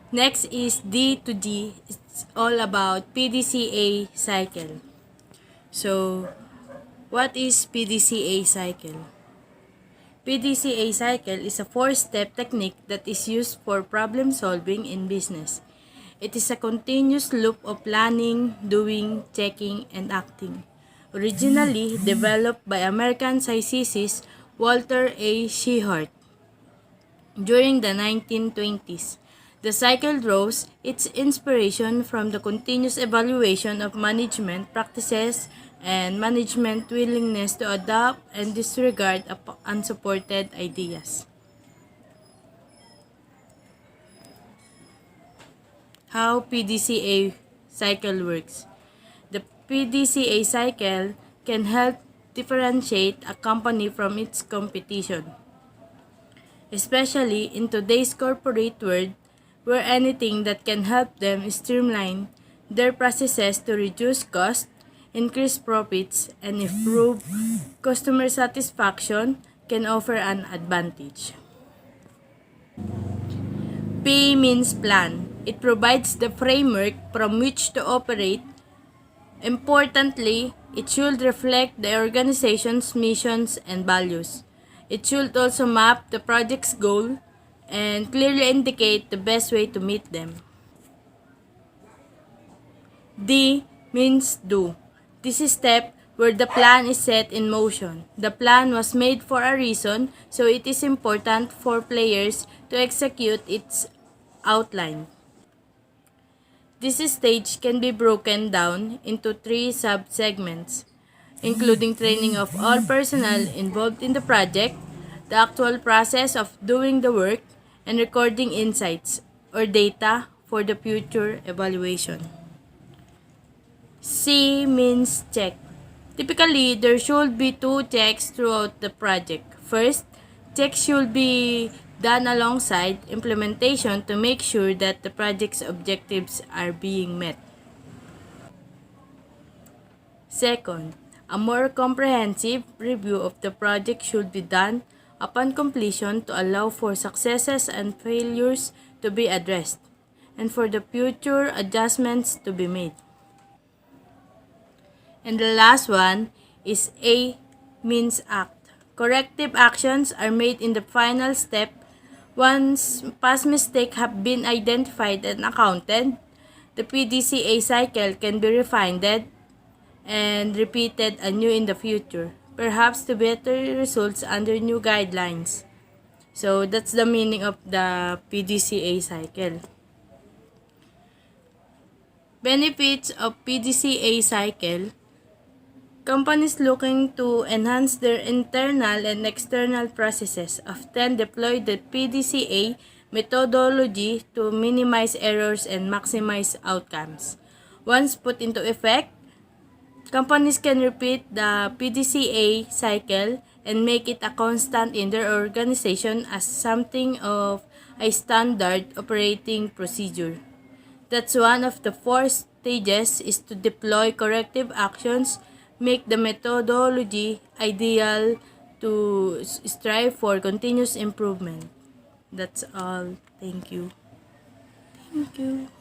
Next is D to G. It's all about PDCA cycle. So, what is PDCA cycle? PDCA cycle is a four-step technique that is used for problem solving in business. It is a continuous loop of planning, doing, checking, and acting. Originally developed by American physicist Walter A. Shehart during the 1920s. The cycle draws its inspiration from the continuous evaluation of management practices and management willingness to adopt and disregard unsupported ideas. How PDCA cycle works. The PDCA cycle can help differentiate a company from its competition, especially in today's corporate world where anything that can help them streamline their processes to reduce costs, increase profits, and improve customer satisfaction can offer an advantage. P means plan. It provides the framework from which to operate. Importantly, it should reflect the organization's missions and values. It should also map the project's goal and clearly indicate the best way to meet them. D means do. This is step where the plan is set in motion. The plan was made for a reason, so it is important for players to execute its outline. This stage can be broken down into three sub-segments, including training of all personnel involved in the project, the actual process of doing the work, and recording insights or data for the future evaluation. C means check. Typically, there should be two checks throughout the project. First, checks should be done alongside implementation to make sure that the project's objectives are being met. Second, a more comprehensive review of the project should be done upon completion to allow for successes and failures to be addressed, and for the future adjustments to be made. And the last one is A means act. Corrective actions are made in the final step. Once past mistakes have been identified and accounted, the PDCA cycle can be refined and repeated anew in the future, perhaps to better results under new guidelines. So that's the meaning of the PDCA cycle. Benefits of PDCA cycle. Companies looking to enhance their internal and external processes often deploy the PDCA methodology to minimize errors and maximize outcomes. Once put into effect, companies can repeat the PDCA cycle and make it a constant in their organization as something of a standard operating procedure. That's one of the four stages is to deploy corrective actions, make the methodology ideal to strive for continuous improvement. That's all. Thank you. Thank you.